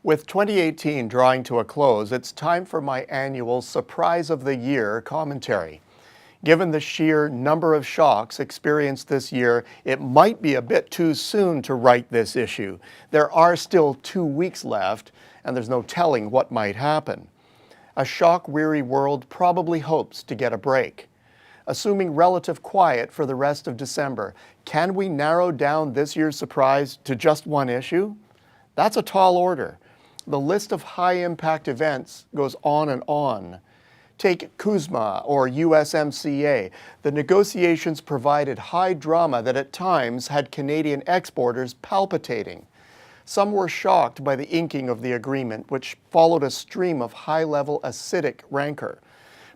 With 2018 drawing to a close, it's time for my annual Surprise of the Year commentary. Given the sheer number of shocks experienced this year, it might be a bit too soon to write this issue. There are still 2 weeks left, and there's no telling what might happen. A shock-weary world probably hopes to get a break. Assuming relative quiet for the rest of December, can we narrow down this year's surprise to just one issue? That's a tall order. The list of high-impact events goes on and on. Take CUSMA or USMCA. The negotiations provided high drama that at times had Canadian exporters palpitating. Some were shocked by the inking of the agreement, which followed a stream of high-level acidic rancor.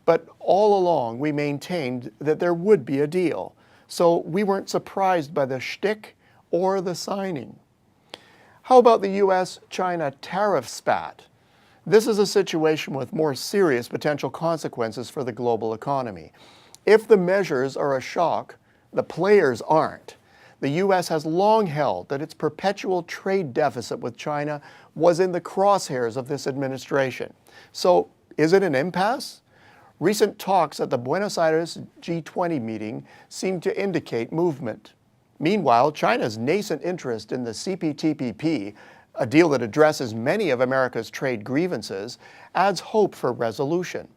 But all along, we maintained that there would be a deal, so we weren't surprised by the shtick or the signing. How about the U.S.-China tariff spat? This is a situation with more serious potential consequences for the global economy. If the measures are a shock, the players aren't. The U.S. has long held that its perpetual trade deficit with China was in the crosshairs of this administration. So, is it an impasse? Recent talks at the Buenos Aires G20 meeting seem to indicate movement. Meanwhile, China's nascent interest in the CPTPP, a deal that addresses many of America's trade grievances, adds hope for resolution.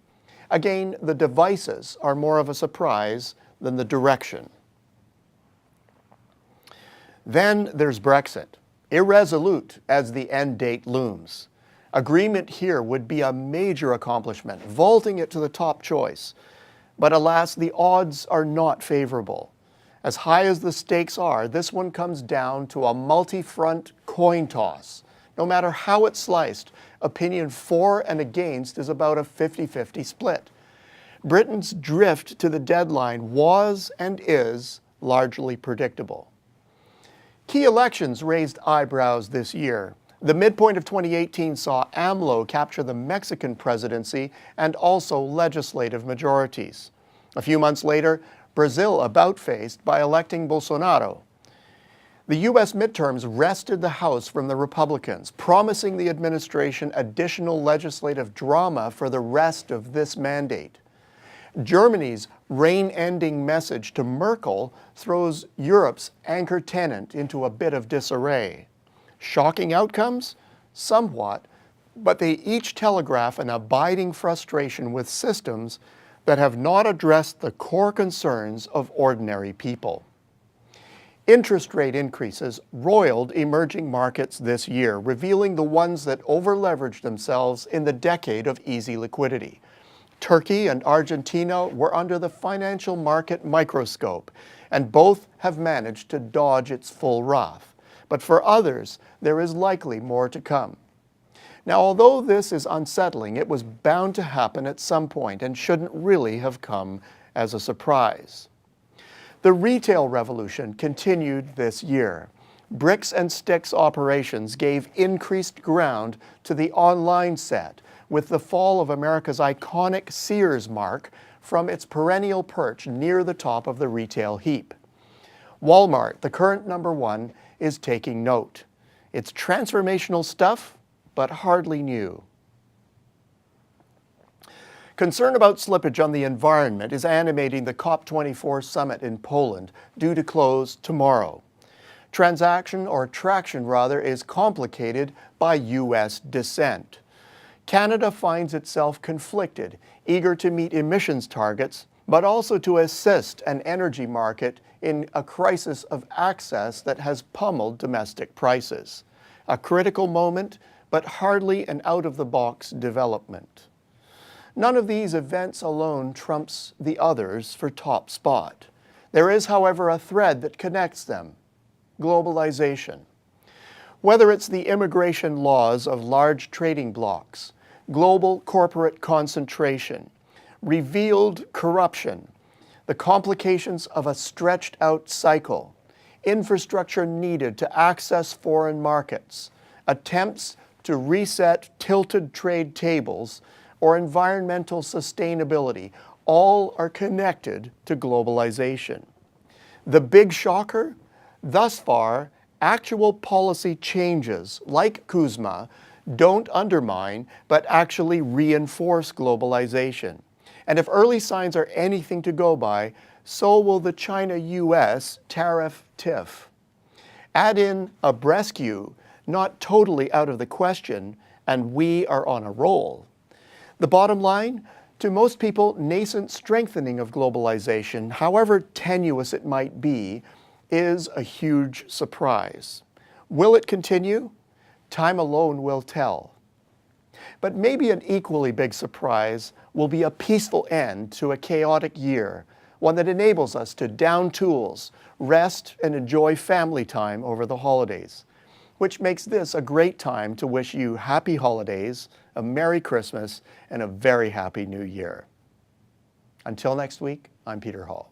Again, the devices are more of a surprise than the direction. Then there's Brexit, irresolute as the end date looms. Agreement here would be a major accomplishment, vaulting it to the top choice. But alas, the odds are not favorable. As high as the stakes are, this one comes down to a multi-front coin toss. No matter how it's sliced, opinion for and against is about a 50-50 split. Britain's drift to the deadline was and is largely predictable. Key elections raised eyebrows this year. The midpoint of 2018 saw AMLO capture the Mexican presidency and also legislative majorities. A few months later, Brazil about-faced by electing Bolsonaro. The U.S. midterms wrested the House from the Republicans, promising the administration additional legislative drama for the rest of this mandate. Germany's reign-ending message to Merkel throws Europe's anchor tenant into a bit of disarray. Shocking outcomes? Somewhat, but they each telegraph an abiding frustration with systems that have not addressed the core concerns of ordinary people. Interest rate increases roiled emerging markets this year, revealing the ones that over-leveraged themselves in the decade of easy liquidity. Turkey and Argentina were under the financial market microscope, and both have managed to dodge its full wrath. But for others, there is likely more to come. Now, although this is unsettling, it was bound to happen at some point and shouldn't really have come as a surprise. The retail revolution continued this year. Bricks and sticks operations gave increased ground to the online set, with the fall of America's iconic Sears mark from its perennial perch near the top of the retail heap. Walmart, the current #1, is taking note. It's transformational stuff, but hardly new. Concern about slippage on the environment is animating the COP24 summit in Poland, due to close tomorrow. Traction is complicated by U.S. dissent. Canada finds itself conflicted, eager to meet emissions targets, but also to assist an energy market in a crisis of access that has pummeled domestic prices. A critical moment, but hardly an out-of-the-box development. None of these events alone trumps the others for top spot. There is, however, a thread that connects them: globalization. Whether it's the immigration laws of large trading blocs, global corporate concentration, revealed corruption, the complications of a stretched-out cycle, infrastructure needed to access foreign markets, attempts to reset tilted trade tables, or environmental sustainability, all are connected to globalization. The big shocker? Thus far, actual policy changes, like CUSMA, don't undermine, but actually reinforce globalization. And if early signs are anything to go by, so will the China-US tariff tiff. Add in a brescue, not totally out of the question, and we are on a roll. The bottom line, to most people, nascent strengthening of globalization, however tenuous it might be, is a huge surprise. Will it continue? Time alone will tell. But maybe an equally big surprise will be a peaceful end to a chaotic year, one that enables us to down tools, rest, and enjoy family time over the holidays, which makes this a great time to wish you happy holidays, a Merry Christmas, and a very happy New Year. Until next week, I'm Peter Hall.